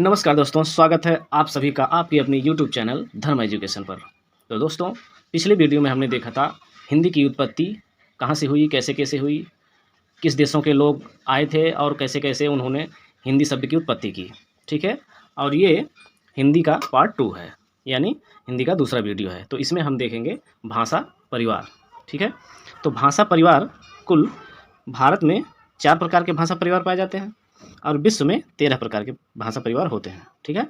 नमस्कार दोस्तों, स्वागत है आप सभी का आपकी अपनी यूट्यूब चैनल धर्म एजुकेशन पर। तो दोस्तों, पिछले वीडियो में हमने देखा था हिंदी की उत्पत्ति कहाँ से हुई, कैसे-कैसे हुई, किस देशों के लोग आए थे और कैसे-कैसे उन्होंने हिंदी शब्द की उत्पत्ति की। ठीक है? और ये हिंदी का पार्ट 2 है, यानी हिंदी का दूसरा वीडियो है। तो इसमें हम देखेंगे भाषा परिवार। ठीक है? तो भाषा परिवार कुल भारत में 4 प्रकार के भाषा परिवार पाए जाते हैं और विश्व में 13 प्रकार के भाषा परिवार होते हैं। ठीक है?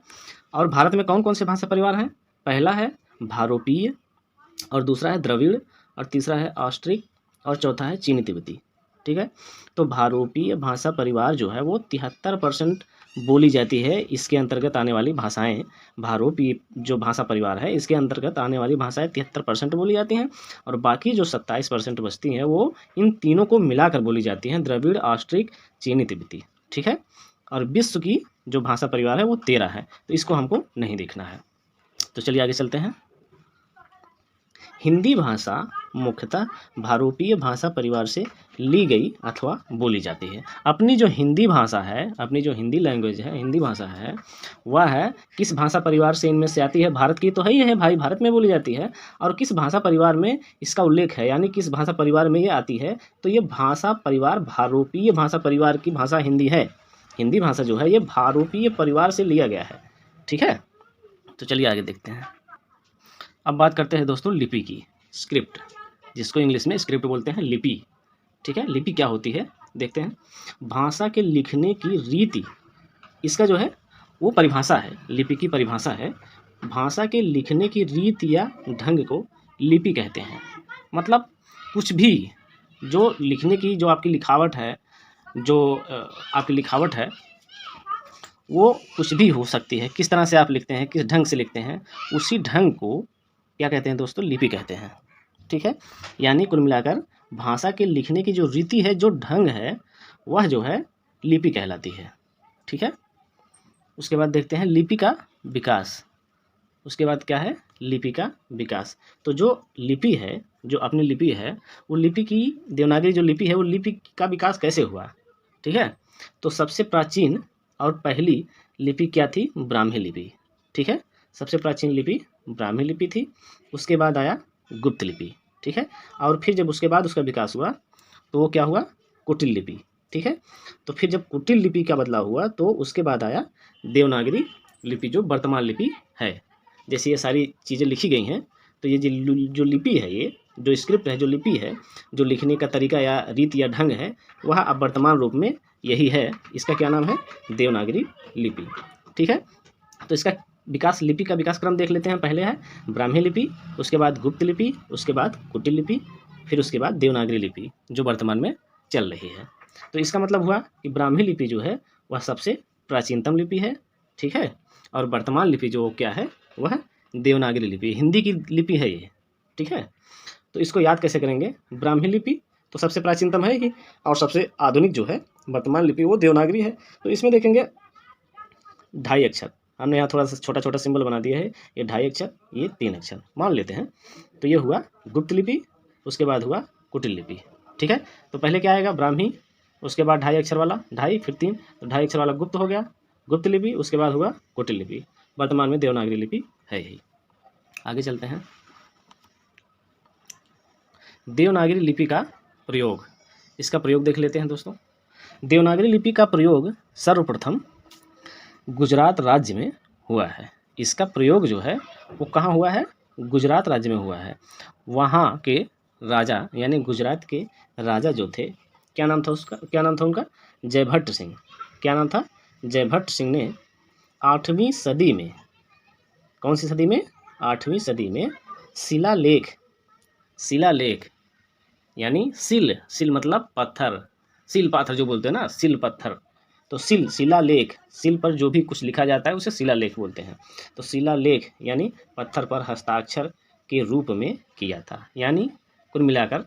और भारत में कौन-कौन से भाषा परिवार हैं? पहला है भारोपीय और दूसरा है द्रविड़ और तीसरा है ऑस्ट्रिक और चौथा है चीनी तिब्बती। ठीक है? तो भारोपीय भाषा परिवार जो है वो 73% बोली जाती है। इसके अंतर्गत आने वाली भाषाएं, भारोपीय जो भाषा परिवार है इसके अंतर्गत आने वाली भाषाएं 73% बोली जाती हैं और बाकी जो 27% बचती हैं वो इन तीनों को मिलाकर बोली जाती हैं, द्रविड़, ऑस्ट्रिक, चीनी तिब्बती। ठीक है? और विश्व की जो भाषा परिवार है वो 13 है, तो इसको हमको नहीं देखना है। तो चलिए आगे चलते हैं। हिंदी भाषा मुख्यतः भारोपीय भाषा परिवार से ली गई अथवा बोली जाती है। अपनी जो हिंदी भाषा है, अपनी जो हिंदी लैंग्वेज है, हिंदी भाषा है, वह है किस भाषा परिवार से इनमें से आती है? भारत की तो है ही है भाई, भारत में बोली जाती है। और किस भाषा परिवार में इसका उल्लेख है, यानी किस भाषा परिवार में ये आती है? तो ये भाषा परिवार भारोपीय भाषा परिवार की भाषा हिंदी है। हिंदी भाषा जो है ये भारोपीय परिवार से लिया गया है। ठीक है? तो चलिए आगे देखते हैं। अब बात करते हैं दोस्तों लिपि की, स्क्रिप्ट, जिसको इंग्लिश में स्क्रिप्ट बोलते हैं, लिपि। ठीक है? लिपि क्या होती है देखते हैं। भाषा के लिखने की रीति, इसका जो है वो परिभाषा है, लिपि की परिभाषा है। भाषा के लिखने की रीति या ढंग को लिपि कहते हैं। मतलब कुछ भी जो लिखने की जो आपकी लिखावट है, जो आपकी लिखावट है वो कुछ भी हो सकती है। किस तरह से आप लिखते हैं, किस ढंग से लिखते हैं, उसी ढंग को क्या कहते हैं दोस्तों? लिपि कहते हैं। ठीक है? यानी कुल मिलाकर भाषा के लिखने की जो रीति है, जो ढंग है, वह जो है लिपि कहलाती है। ठीक है? उसके बाद देखते हैं लिपि का विकास। उसके बाद क्या है? लिपि का विकास। तो जो लिपि है, जो अपनी लिपि है, वो लिपि की देवनागरी जो लिपि है वो लिपि का विकास कैसे हुआ? ठीक है? तो सबसे प्राचीन और पहली लिपि क्या थी? ब्राह्मी लिपि। ठीक है? सबसे प्राचीन लिपि ब्राह्मी लिपि थी। उसके बाद आया गुप्त लिपि। ठीक है? और फिर जब उसके बाद उसका विकास हुआ तो वो क्या हुआ? कुटिल लिपि। ठीक है? तो फिर जब कुटिल लिपि का बदलाव हुआ तो उसके बाद आया देवनागरी लिपि, जो वर्तमान लिपि है। जैसे ये सारी चीज़ें लिखी गई हैं, तो ये जो लिपि है, ये जो स्क्रिप्ट है, जो लिपि है, जो लिखने का तरीका या रीति या ढंग है, वह अब वर्तमान रूप में यही है। इसका क्या नाम है? देवनागरी लिपि। ठीक है? तो इसका विकास, लिपि का विकास क्रम देख लेते हैं। पहले है ब्राह्मी लिपि, उसके बाद गुप्त लिपि, उसके बाद कुटिल लिपि, फिर उसके बाद देवनागरी लिपि जो वर्तमान में चल रही है। तो इसका मतलब हुआ कि ब्राह्मी लिपि जो है वह सबसे प्राचीनतम लिपि है। ठीक है? और वर्तमान लिपि जो क्या है वह देवनागरी लिपि, हिंदी की लिपि है ये। ठीक है? तो इसको याद कैसे करेंगे? ब्राह्मी लिपि तो सबसे प्राचीनतम है ही, और सबसे आधुनिक जो है वर्तमान लिपि वो देवनागरी है। तो इसमें देखेंगे 2.5 अक्षर, हमने यहाँ थोड़ा सा छोटा छोटा सिंबल बना दिया है। ये 2.5 अक्षर, ये 3 अक्षर मान लेते हैं। तो ये हुआ गुप्त लिपि, उसके बाद हुआ कुटिल लिपि। ठीक है? तो पहले क्या आएगा? ब्राह्मी, उसके बाद 2.5 अक्षर वाला, 2.5 फिर 3, तो 2.5 अक्षर वाला गुप्त हो गया, गुप्त लिपि, उसके बाद हुआ कुटिल लिपि। वर्तमान में देवनागरी लिपि है ही। आगे चलते हैं। देवनागरी लिपि का प्रयोग, इसका प्रयोग देख लेते हैं दोस्तों। देवनागरी लिपि का प्रयोग सर्वप्रथम गुजरात राज्य में हुआ है। इसका प्रयोग जो है वो कहाँ हुआ है? गुजरात राज्य में हुआ है। वहाँ के राजा, यानी गुजरात के राजा जो थे, क्या नाम था उसका? क्या नाम था उनका? जयभट्ट सिंह। क्या नाम था? जयभट्ट सिंह ने 8वीं सदी में, कौन सी सदी में? 8वीं सदी में शिलालेख, शिलालेख यानी सिल, सिल मतलब पत्थर, सिल पाथर जो बोलते हैं ना, सिल पत्थर। तो शिलालेख, सिल पर जो भी कुछ लिखा जाता है उसे शिलालेख बोलते हैं। तो शिलालेख यानी पत्थर पर हस्ताक्षर के रूप में किया था। यानी कुल मिलाकर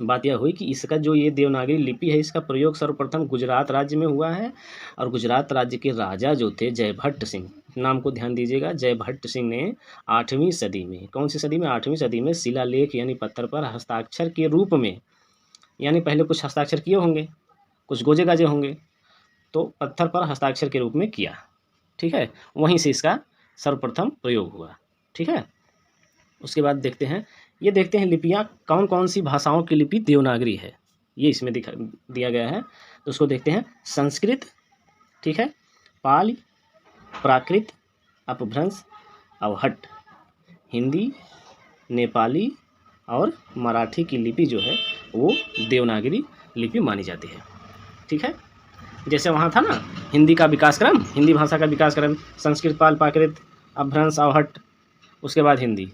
बात यह हुई कि इसका जो ये देवनागरी लिपि है, इसका प्रयोग सर्वप्रथम गुजरात राज्य में हुआ है। और गुजरात राज्य के राजा जो थे जयभट्ट सिंह, नाम को ध्यान दीजिएगा, जयभट्ट सिंह ने 8वीं सदी में, कौन सी सदी में? 8वीं सदी में शिलालेख यानी पत्थर पर हस्ताक्षर के रूप में, यानी पहले कुछ हस्ताक्षर किए होंगे, कुछ गोजे गाजे होंगे, तो पत्थर पर हस्ताक्षर के रूप में किया। ठीक है, वहीं से इसका सर्वप्रथम प्रयोग हुआ। ठीक है, उसके बाद देखते हैं, ये देखते हैं लिपियाँ कौन कौन सी भाषाओं की लिपि देवनागरी है, ये इसमें दिया गया है। तो उसको देखते हैं, संस्कृत, ठीक है, पाली, प्राकृत, अपभ्रंश, अवहट्ट, हिंदी, नेपाली और मराठी की लिपि जो है वो देवनागरी लिपि मानी जाती है। ठीक है, जैसे वहाँ था ना हिंदी का विकास क्रम, हिंदी भाषा का विकास क्रम, संस्कृत, पाल, प्राकृत, अपभ्रंश, अवहट्ट, उसके बाद हिंदी।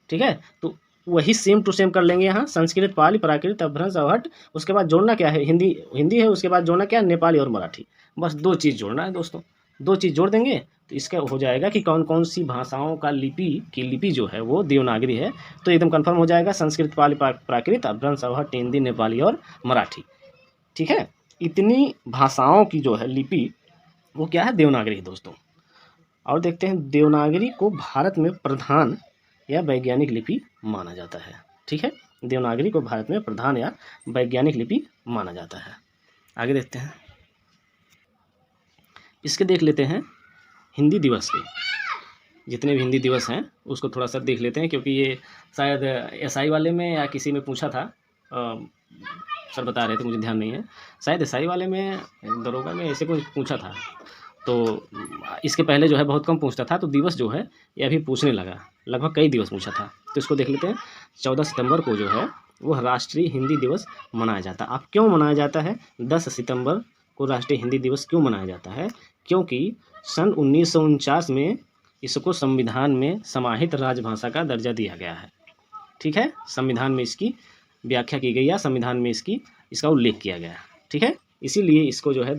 ठीक है, तो वही सेम टू सेम कर लेंगे यहाँ, संस्कृत, पाली, प्राकृत, अपभ्रंश, अवहट्ट, उसके बाद जोड़ना क्या है, हिंदी, हिंदी है, उसके बाद जोड़ना क्या है, नेपाली और मराठी। बस 2 चीज़ जोड़ना है दोस्तों, 2 चीज़ जोड़ देंगे तो इसका हो जाएगा कि कौन कौन सी भाषाओं का लिपि जो है वो देवनागरी है। तो एकदम कंफर्म हो जाएगा, संस्कृत, पाली, प्राकृत, अपभ्रंश, अवहट्ट, हिंदी, नेपाली और मराठी। ठीक है, इतनी भाषाओं की जो है लिपि वो क्या है, देवनागरी है दोस्तों। और देखते हैं, देवनागरी को भारत में प्रधान या वैज्ञानिक लिपि माना जाता है। ठीक है, देवनागरी को भारत में प्रधान या वैज्ञानिक लिपि माना जाता है। आगे देखते हैं, इसके देख लेते हैं हिंदी दिवस के, जितने भी हिंदी दिवस हैं उसको थोड़ा सा देख लेते हैं, क्योंकि ये शायद एसआई वाले में या किसी में पूछा था, सर बता रहे थे, मुझे ध्यान नहीं है, शायद एसआई वाले में, दरोगा में ऐसे कुछ पूछा था। तो इसके पहले जो है बहुत कम पूछता था, तो दिवस जो है ये अभी पूछने लगा, लगभग कई दिवस पूछा था। तो इसको देख लेते हैं, 14 सितंबर को जो है वह राष्ट्रीय हिंदी दिवस मनाया जाता है। अब क्यों मनाया जाता है, 10 सितंबर को राष्ट्रीय हिंदी दिवस क्यों मनाया जाता है, क्योंकि सन 1949 में इसको संविधान में समाहित राजभाषा का दर्जा दिया गया है। ठीक है, संविधान में इसकी व्याख्या की गई या संविधान में इसका उल्लेख किया गया है। ठीक है, इसीलिए इसको जो है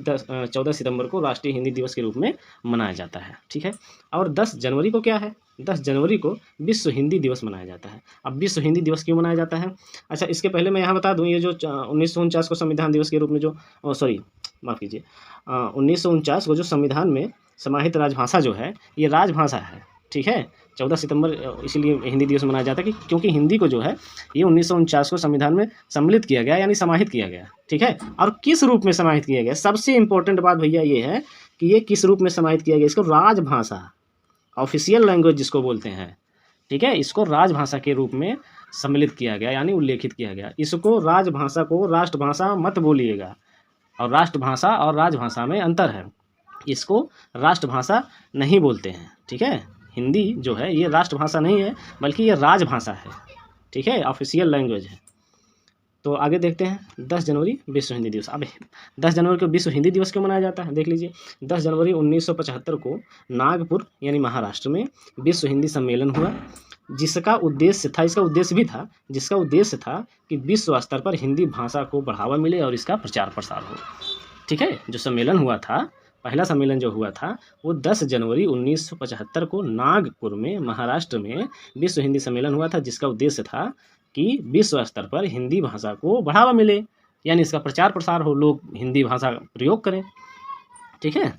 14 सितंबर को राष्ट्रीय हिंदी दिवस के रूप में मनाया जाता है। ठीक है, और 10 जनवरी को क्या है, 10 जनवरी को विश्व हिंदी दिवस मनाया जाता है। अब विश्व हिंदी दिवस क्यों मनाया जाता है, अच्छा इसके पहले मैं यहाँ बता दूँ, ये जो 1949 को संविधान दिवस के रूप में जो माफ़ कीजिए, 1949 को जो संविधान में समाहित राजभाषा जो है ये राजभाषा है। ठीक है, 14 सितंबर इसीलिए हिंदी दिवस मनाया जाता है कि क्योंकि हिंदी को जो है ये 1949 को संविधान में सम्मिलित किया गया, यानी समाहित किया गया। ठीक है, और किस रूप में समाहित किया गया, सबसे इंपॉर्टेंट बात भैया ये है कि ये किस रूप में समाहित किया गया, इसको राजभाषा, ऑफिशियल लैंग्वेज जिसको बोलते हैं, ठीक है, इसको राजभाषा के रूप में सम्मिलित किया गया, यानी उल्लेखित किया गया। इसको राजभाषा को राष्ट्रभाषा मत बोलिएगा, और राष्ट्रभाषा और राजभाषा में अंतर है, इसको राष्ट्रभाषा नहीं बोलते हैं। ठीक है, हिंदी जो है ये राष्ट्रभाषा नहीं है, बल्कि ये राजभाषा है। ठीक है, ऑफिशियल लैंग्वेज है। तो आगे देखते हैं, 10 जनवरी विश्व हिंदी दिवस। अब 10 जनवरी को विश्व हिंदी दिवस क्यों मनाया जाता है, देख लीजिए। 10 जनवरी 1975 को नागपुर यानी महाराष्ट्र में विश्व हिंदी सम्मेलन हुआ, जिसका उद्देश्य था, इसका उद्देश्य भी था, जिसका उद्देश्य था कि विश्व स्तर पर हिंदी भाषा को बढ़ावा मिले और इसका प्रचार प्रसार हो। ठीक है, जो सम्मेलन हुआ था, पहला सम्मेलन जो हुआ था वो 10 जनवरी 1975 को नागपुर में महाराष्ट्र में विश्व हिंदी सम्मेलन हुआ था, जिसका उद्देश्य था कि विश्व स्तर पर हिंदी भाषा को बढ़ावा मिले, यानी इसका प्रचार प्रसार हो, लोग हिंदी भाषा प्रयोग करें। ठीक है,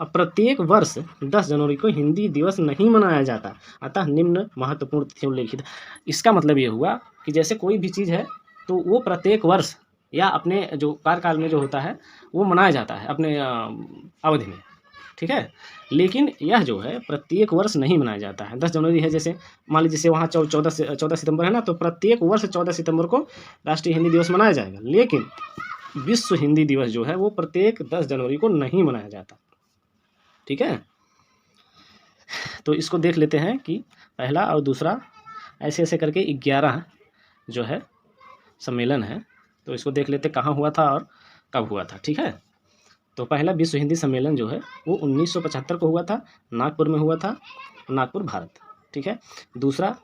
अब प्रत्येक वर्ष 10 जनवरी को हिंदी दिवस नहीं मनाया जाता, अतः निम्न महत्वपूर्ण तिथि उल्लेखित। इसका मतलब ये हुआ कि जैसे कोई भी चीज़ है तो वो प्रत्येक वर्ष या अपने जो कार्यकाल में जो होता है वो मनाया जाता है अपने अवधि में। ठीक है, लेकिन यह जो है प्रत्येक वर्ष नहीं मनाया जाता है। 10 जनवरी है, जैसे मान लीजिए वहाँ 14 सितंबर है ना, तो प्रत्येक वर्ष 14 सितंबर को राष्ट्रीय हिंदी दिवस मनाया जाएगा, लेकिन विश्व हिंदी दिवस जो है वो प्रत्येक 10 जनवरी को नहीं मनाया जाता। ठीक है, तो इसको देख लेते हैं कि पहला और दूसरा ऐसे ऐसे करके 11 जो है सम्मेलन है, तो इसको देख लेते कहाँ हुआ था और कब हुआ था। ठीक है, तो पहला विश्व हिंदी सम्मेलन जो है वो 1975 को हुआ था, नागपुर में हुआ था, नागपुर भारत। ठीक है, दूसरा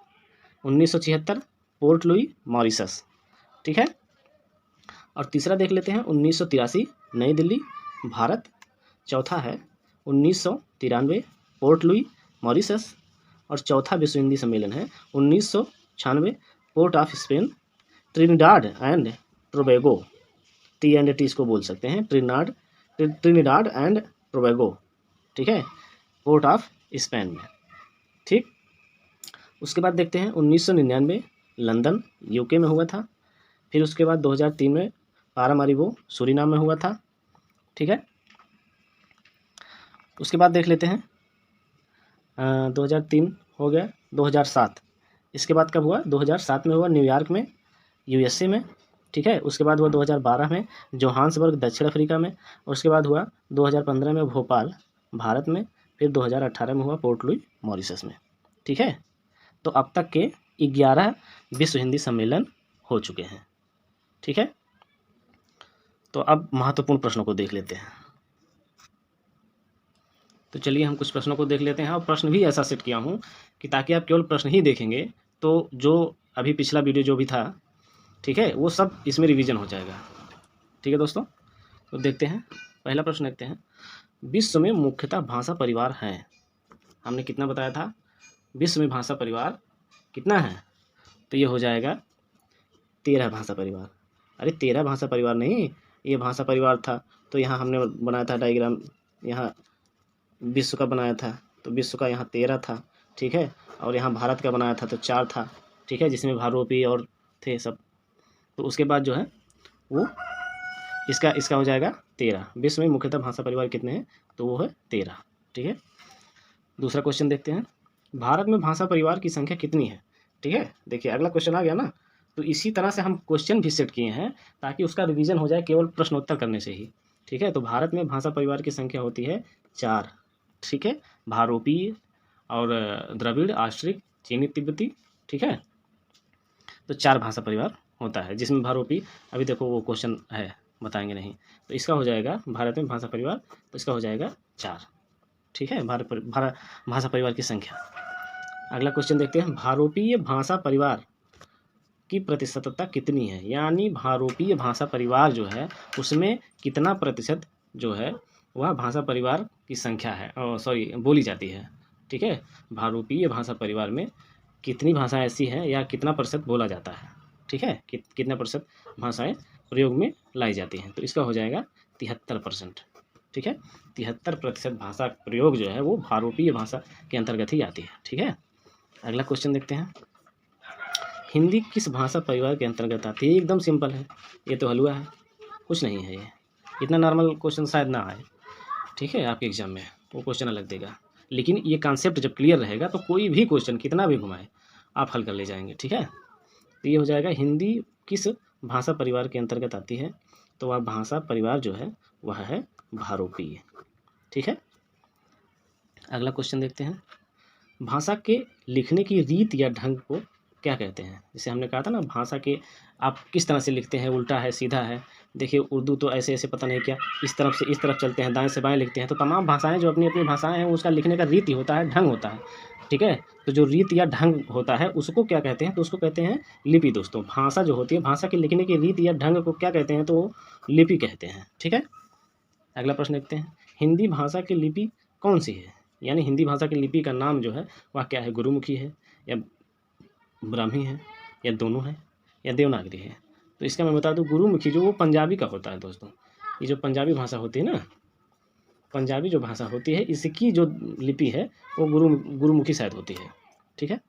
1976 पोर्ट लुई मॉरिशस। ठीक है, और तीसरा देख लेते हैं 1983 नई दिल्ली भारत। चौथा है 1993 पोर्ट लुई मॉरिशस, और चौथा विश्व हिंदी सम्मेलन है 1996 port of Spain, Trinidad and Tobago, T&T इसको बोल सकते हैं, ट्रिनिडाड एंड टोबैगो। ठीक है, पोर्ट ऑफ स्पेन में। ठीक, उसके बाद देखते हैं 1999 लंदन यूके में हुआ था, फिर उसके बाद 2003 में पारामारिबो सूरीनाम में हुआ था। ठीक है, उसके बाद देख लेते हैं 2003 हो गया, 2007, इसके बाद कब हुआ, 2007 में हुआ न्यूयॉर्क में, यूएसए में, ठीक है। उसके बाद हुआ 2012 में जोहान्सबर्ग दक्षिण अफ्रीका में, और उसके बाद हुआ 2015 में भोपाल भारत में, फिर 2018 में हुआ पोर्ट लुई मॉरिशस में, ठीक है। तो अब तक के 11 विश्व हिंदी सम्मेलन हो चुके हैं, ठीक है। तो अब महत्वपूर्ण प्रश्नों को देख लेते हैं। तो चलिए हम कुछ प्रश्नों को देख लेते हैं, और प्रश्न भी ऐसा सेट किया हूँ कि ताकि आप केवल प्रश्न ही देखेंगे तो जो अभी पिछला वीडियो जो भी था, ठीक है, वो सब इसमें रिवीजन हो जाएगा, ठीक है दोस्तों। तो देखते हैं, पहला प्रश्न देखते हैं, विश्व में मुख्यतः भाषा परिवार हैं। हमने कितना बताया था, विश्व में भाषा परिवार कितना है, तो ये हो जाएगा 13 भाषा परिवार। अरे 13 भाषा परिवार नहीं, ये भाषा परिवार था, तो यहाँ हमने बनाया था डायग्राम, यहाँ विश्व का बनाया था, तो विश्व का यहाँ 13 था, ठीक है। और यहाँ भारत का बनाया था तो 4 था, ठीक है, जिसमें भारोपी और थे सब। तो उसके बाद जो है वो इसका हो जाएगा 13। विश्व में मुख्यतः भाषा परिवार कितने हैं, तो वो है 13, ठीक है। दूसरा क्वेश्चन देखते हैं, भारत में भाषा परिवार की संख्या कितनी है, ठीक है। देखिए अगला क्वेश्चन आ गया ना, तो इसी तरह से हम क्वेश्चन भी सेट किए हैं ताकि उसका रिवीजन हो जाए केवल प्रश्नोत्तर करने से ही, ठीक है। तो भारत में भाषा परिवार की संख्या होती है 4, ठीक है, भारोपीय और द्रविड़, आश्रित, चीनी, तिब्बती, ठीक है। तो 4 भाषा परिवार होता है, जिसमें भारोपी, अभी देखो वो क्वेश्चन है, बताएंगे नहीं, तो इसका हो जाएगा भारत में भाषा परिवार, तो इसका हो जाएगा 4, ठीक है, भाषा परिवार की संख्या। अगला क्वेश्चन देखते हैं, भारोपीय भाषा परिवार की प्रतिशतता कितनी है, यानी भारोपीय भाषा परिवार जो है उसमें कितना प्रतिशत जो है वह भाषा परिवार की संख्या है, बोली जाती है, ठीक है। भारोपीय भाषा परिवार में कितनी भाषाएं ऐसी हैं या कितना प्रतिशत बोला जाता है, ठीक है, कितना प्रतिशत भाषाएं प्रयोग में लाई जाती हैं, तो इसका हो जाएगा 73%, ठीक है। 73% भाषा प्रयोग जो है वो भारोपीय भाषा के अंतर्गत ही आती है, ठीक है। अगला क्वेश्चन देखते हैं, हिंदी किस भाषा परिवार के अंतर्गत आती है। एकदम सिंपल है, ये तो हलवा है, कुछ नहीं है, ये इतना नॉर्मल क्वेश्चन शायद ना आए, ठीक है, आपके एग्जाम में वो क्वेश्चन अलग देगा, लेकिन ये कॉन्सेप्ट जब क्लियर रहेगा तो कोई भी क्वेश्चन कितना भी घुमाए आप हल कर ले जाएंगे, ठीक है। तो ये हो जाएगा हिंदी किस भाषा परिवार के अंतर्गत आती है, तो वह भाषा परिवार जो है वह है भारोपीय, ठीक है। अगला क्वेश्चन देखते हैं, भाषा के लिखने की रीत या ढंग को क्या कहते हैं। जैसे हमने कहा था ना, भाषा के आप किस तरह से लिखते हैं, उल्टा है, सीधा है। देखिए उर्दू तो ऐसे ऐसे पता नहीं क्या, इस तरफ से इस तरफ चलते हैं, दाएं से बाएं लिखते हैं। तो तमाम भाषाएं जो अपनी अपनी भाषाएं हैं उसका लिखने का रीति होता है, ढंग होता है, ठीक है। तो जो रीत या ढंग होता है उसको क्या कहते हैं, तो उसको कहते हैं लिपि दोस्तों। भाषा जो होती है, भाषा के लिखने की रीत या ढंग को क्या कहते हैं, तो लिपि कहते हैं, ठीक है। अगला प्रश्न देखते हैं, हिंदी भाषा की लिपि कौन सी है, यानी हिंदी भाषा की लिपि का नाम जो है वह क्या है, गुरुमुखी है या ब्राह्मी है या दोनों है या देवनागरी है। तो इसका मैं बता दूं, गुरुमुखी जो वो पंजाबी का होता है दोस्तों। ये जो पंजाबी भाषा होती है ना, पंजाबी जो भाषा होती है इसकी जो लिपि है वो गुरुमुखी शायद होती है, ठीक है।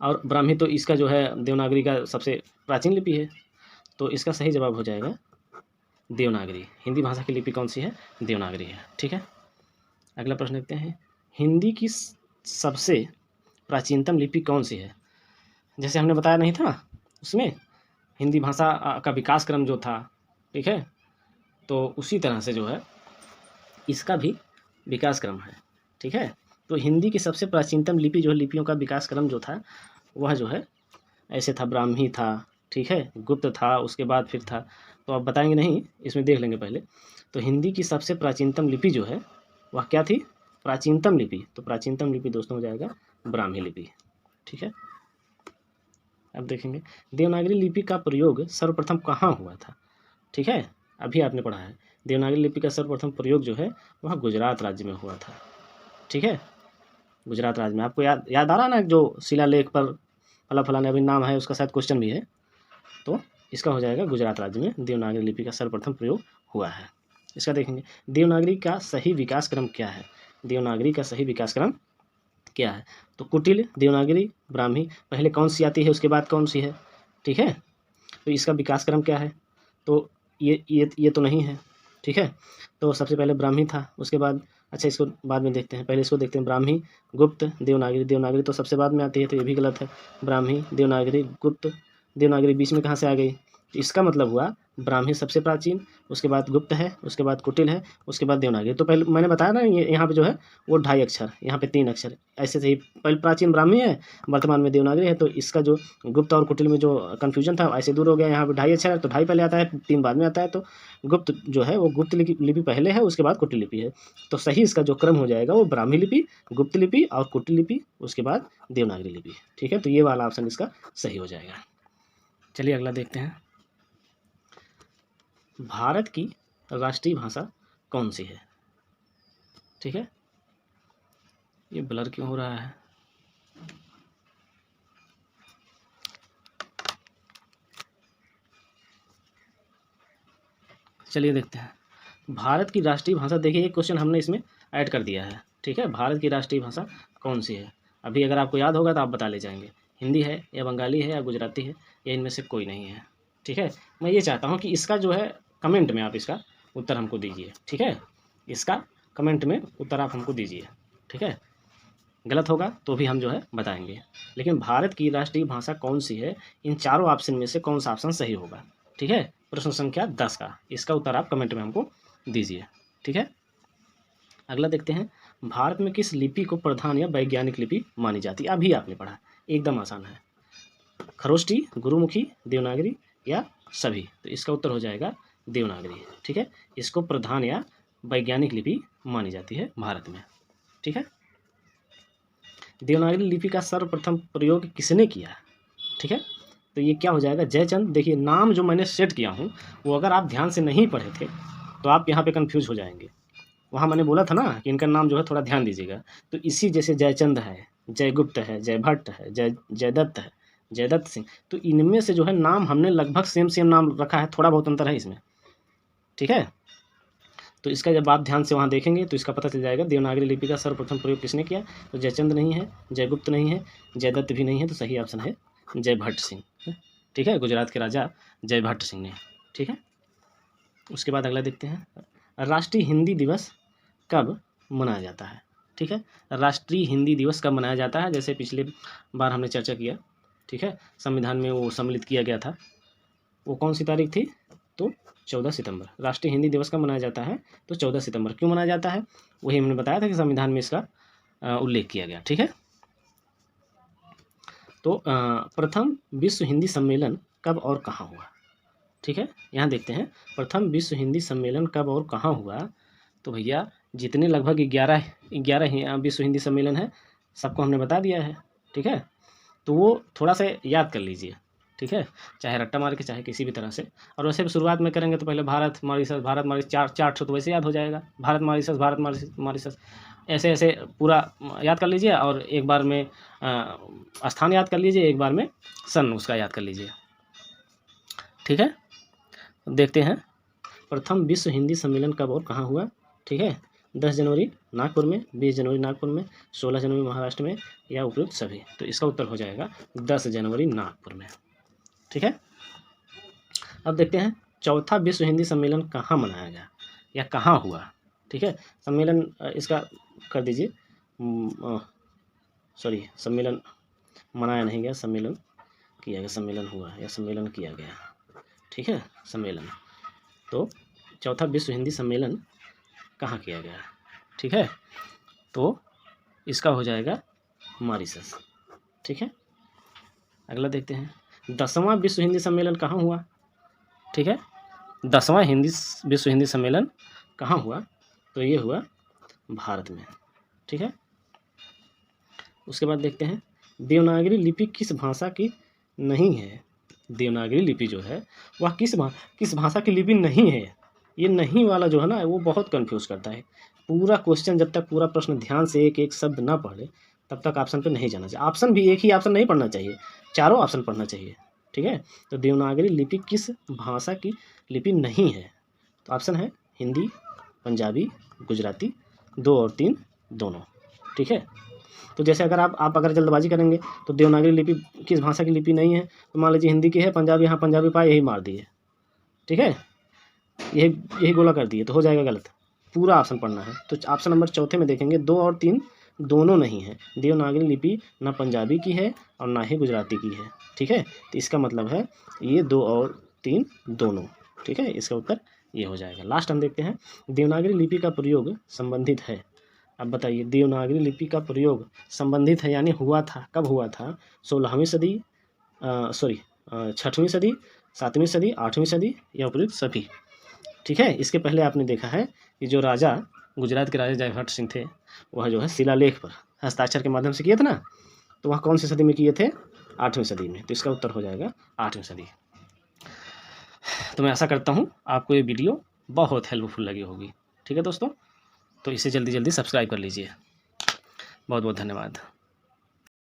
और ब्राह्मी तो इसका जो है देवनागरी का सबसे प्राचीन लिपि है, तो इसका सही जवाब हो जाएगा देवनागरी। हिंदी भाषा की लिपि कौन सी है, देवनागरी है, ठीक है। अगला प्रश्न देखते हैं, हिंदी की सबसे प्राचीनतम लिपि कौन सी है। जैसे हमने बताया नहीं था उसमें, हिंदी भाषा का विकास क्रम जो था, ठीक है, तो उसी तरह से जो है इसका भी विकास क्रम है, ठीक है। तो हिंदी की सबसे प्राचीनतम लिपि जो है, लिपियों का विकास क्रम जो था वह जो है ऐसे था, ब्राह्मी था, ठीक है, गुप्त था, उसके बाद फिर था, तो आप बताएंगे नहीं, इसमें देख लेंगे पहले। तो हिंदी की सबसे प्राचीनतम लिपि जो है वह क्या थी, प्राचीनतम लिपि, तो प्राचीनतम लिपि दोस्तों हो जाएगा ब्राह्मी लिपि, ठीक है। अब देखेंगे, देवनागरी लिपि का प्रयोग सर्वप्रथम कहाँ हुआ था, ठीक है, अभी आपने पढ़ा है। देवनागरी लिपि का सर्वप्रथम प्रयोग जो है वह गुजरात राज्य में हुआ था, ठीक है, गुजरात राज्य में। आपको याद आ रहा है ना, जो शिलालेख पर फलाने अभी नाम है, उसका शायद क्वेश्चन भी है, तो इसका हो जाएगा गुजरात राज्य में देवनागरी लिपि का सर्वप्रथम प्रयोग हुआ है। इसका देखेंगे, देवनागरी का सही विकास क्रम क्या है, देवनागरी का सही विकास क्रम क्या है, तो कुटिल, देवनागरी, ब्राह्मी, पहले कौन सी आती है उसके बाद कौन सी है, ठीक है। तो इसका विकास क्रम क्या है, तो ये तो नहीं है, ठीक है। तो सबसे पहले ब्राह्मी था, उसके बाद अच्छा, इसको बाद में देखते हैं, पहले इसको देखते हैं। ब्राह्मी, गुप्त, देवनागरी। देवनागरी तो सबसे बाद में आती है, तो ये भी गलत है। ब्राह्मी, देवनागरी, गुप्त, देवनागरी बीच में कहाँ से आ गई? तो इसका मतलब हुआ ब्राह्मी सबसे प्राचीन, उसके बाद गुप्त है, उसके बाद कुटिल है, उसके बाद देवनागरी। तो पहले मैंने बताया ना, ये यहाँ पे जो है वो 2.5 अक्षर, यहाँ पे 3 अक्षर, ऐसे से ही पहले प्राचीन ब्राह्मी है, वर्तमान में देवनागरी है। तो इसका जो गुप्त और कुटिल में जो कन्फ्यूजन था ऐसे दूर हो गया। यहाँ पे 2.5 अक्षर है तो 2.5 पहले आता है, 3 बाद में आता है। तो गुप्त जो है वो गुप्त लिपि पहले है, उसके बाद कुटिल लिपि है। तो सही इसका जो क्रम हो जाएगा वो ब्राह्मी लिपि, गुप्त लिपि और कुटिल लिपि, उसके बाद देवनागरी लिपि। ठीक है, तो ये वाला ऑप्शन इसका सही हो जाएगा। चलिए अगला देखते हैं। भारत की राष्ट्रीय भाषा कौन सी है? ठीक है, ये ब्लर क्यों हो रहा है? चलिए देखते हैं। भारत की राष्ट्रीय भाषा, देखिए एक क्वेश्चन हमने इसमें ऐड कर दिया है। ठीक है, भारत की राष्ट्रीय भाषा कौन सी है? अभी अगर आपको याद होगा तो आप बता ले जाएंगे, हिंदी है या बंगाली है या गुजराती है या इनमें से कोई नहीं है। ठीक है, मैं ये चाहता हूँ कि इसका जो है कमेंट में आप इसका उत्तर हमको दीजिए। ठीक है, इसका कमेंट में उत्तर आप हमको दीजिए। ठीक है, गलत होगा तो भी हम जो है बताएंगे। लेकिन भारत की राष्ट्रीय भाषा कौन सी है, इन चारों ऑप्शन में से कौन सा ऑप्शन सही होगा? ठीक है, प्रश्न संख्या 10 का इसका उत्तर आप कमेंट में हमको दीजिए। ठीक है, अगला देखते हैं। भारत में किस लिपि को प्रधान या वैज्ञानिक लिपि मानी जाती है? अभी आपने पढ़ा, एकदम आसान है। खरोष्टी, गुरुमुखी, देवनागरी या सभी? तो इसका उत्तर हो जाएगा देवनागरी। ठीक है, इसको प्रधान या वैज्ञानिक लिपि मानी जाती है भारत में। ठीक है, देवनागरी लिपि का सर्वप्रथम प्रयोग किसने किया? ठीक है, तो ये क्या हो जाएगा? जयचंद। देखिए नाम जो मैंने सेट किया हूँ वो अगर आप ध्यान से नहीं पढ़े थे तो आप यहाँ पे कंफ्यूज हो जाएंगे। वहाँ मैंने बोला था ना कि इनका नाम जो है थोड़ा ध्यान दीजिएगा। तो इसी जैसे जयचंद है, जयगुप्त है, जयभट्ट है, जयदत्त है, जयदत्त सिंह, तो इनमें से जो है नाम हमने लगभग सेम नाम रखा है, थोड़ा बहुत अंतर है इसमें। ठीक है, तो इसका जब आप ध्यान से वहाँ देखेंगे तो इसका पता चल जाएगा देवनागरी लिपि का सर्वप्रथम प्रयोग किसने किया। तो जयचंद नहीं है, जयगुप्त नहीं है, जयदत्त भी नहीं है, तो सही ऑप्शन है जयभट्ट सिंह। ठीक है, गुजरात के राजा जयभट्ट सिंह ने। ठीक है, उसके बाद अगला देखते हैं। राष्ट्रीय हिंदी दिवस कब मनाया जाता है? ठीक है, राष्ट्रीय हिंदी दिवस कब मनाया जाता है? जैसे पिछले बार हमने चर्चा किया, ठीक है, संविधान में वो सम्मिलित किया गया था, वो कौन सी तारीख थी? तो 14 सितंबर। राष्ट्रीय हिंदी दिवस कब मनाया जाता है? तो 14 सितंबर। क्यों मनाया जाता है? वही हमने बताया था कि संविधान में इसका उल्लेख किया गया। ठीक है, तो प्रथम विश्व हिंदी सम्मेलन कब और कहाँ हुआ? ठीक है, यहाँ देखते हैं प्रथम विश्व हिंदी सम्मेलन कब और कहाँ हुआ। तो भैया जितने लगभग 11 विश्व हिंदी सम्मेलन है सबको हमने बता दिया है। ठीक है, तो वो थोड़ा सा याद कर लीजिए। ठीक है, चाहे रट्टा मार के चाहे किसी भी तरह से। और वैसे भी शुरुआत में करेंगे तो पहले भारत मॉरिशस चार तो वैसे याद हो जाएगा। भारत मॉरिशस ऐसे ऐसे पूरा याद कर लीजिए, और एक बार में स्थान याद कर लीजिए, एक बार में सन उसका याद कर लीजिए। ठीक है, देखते हैं प्रथम विश्व हिंदी सम्मेलन कब और कहाँ हुआ। ठीक है, 10 जनवरी नागपुर में, 20 जनवरी नागपुर में, 16 जनवरी महाराष्ट्र में या उपयुक्त सभी। तो इसका उत्तर हो जाएगा 10 जनवरी नागपुर में। ठीक है, अब देखते हैं चौथा विश्व हिंदी सम्मेलन कहाँ मनाया गया या कहाँ हुआ। ठीक है, सम्मेलन इसका कर दीजिए, सॉरी सम्मेलन मनाया नहीं गया, सम्मेलन किया गया, सम्मेलन हुआ या सम्मेलन किया गया। ठीक है, सम्मेलन। तो चौथा विश्व हिंदी सम्मेलन कहाँ किया गया? ठीक है, तो इसका हो जाएगा मॉरिशस। ठीक है, अगला देखते हैं 10वां विश्व हिंदी सम्मेलन कहाँ हुआ। ठीक है, 10वां विश्व हिंदी सम्मेलन कहाँ हुआ? तो ये हुआ भारत में। ठीक है, उसके बाद देखते हैं देवनागरी लिपि किस भाषा की नहीं है। देवनागरी लिपि जो है वह किस भाषा की लिपि नहीं है। ये नहीं वाला जो है ना वो बहुत कंफ्यूज करता है। पूरा क्वेश्चन जब तक पूरा प्रश्न ध्यान से एक एक शब्द ना पढ़े तब तक ऑप्शन पे नहीं जाना चाहिए। ऑप्शन भी एक ही ऑप्शन नहीं पढ़ना चाहिए, चारों ऑप्शन पढ़ना चाहिए। ठीक है, तो देवनागरी लिपि किस भाषा की लिपि नहीं है? तो ऑप्शन है हिंदी, पंजाबी, गुजराती, 2 और 3 दोनों। ठीक है, तो जैसे अगर आप अगर जल्दबाजी करेंगे तो देवनागरी लिपि किस भाषा की लिपि नहीं है, तो मान लीजिए हिंदी की है, पंजाबी, यहाँ पंजाबी पाए, यही मार दिए। ठीक है, यही गोला कर दिए तो हो जाएगा गलत। पूरा ऑप्शन पढ़ना है। तो ऑप्शन नंबर चौथे में देखेंगे 2 और 3 दोनों नहीं है। देवनागरी लिपि ना पंजाबी की है और ना ही गुजराती की है, ठीक है। तो इसका मतलब है ये 2 और 3 दोनों, ठीक है। इसका उत्तर ये हो जाएगा। लास्ट हम देखते हैं, देवनागरी लिपि का प्रयोग संबंधित है। अब बताइए, देवनागरी लिपि का प्रयोग संबंधित है यानी हुआ था, कब हुआ था? 16वीं सदी, सॉरी 6वीं सदी, 7वीं सदी, 8वीं सदी या उपयुक्त सभी, ठीक है। इसके पहले आपने देखा है कि जो राजा, गुजरात के राजा जयभट्ट सिंह थे, वह जो है शिलालेख पर हस्ताक्षर के माध्यम से किए थे ना, तो वह कौन सी सदी में किए थे? 8वीं सदी में। तो इसका उत्तर हो जाएगा 8वीं सदी। तो मैं आशा करता हूँ आपको ये वीडियो बहुत हेल्पफुल लगी होगी, ठीक है दोस्तों। तो इसे जल्दी जल्दी सब्सक्राइब कर लीजिए। बहुत बहुत धन्यवाद।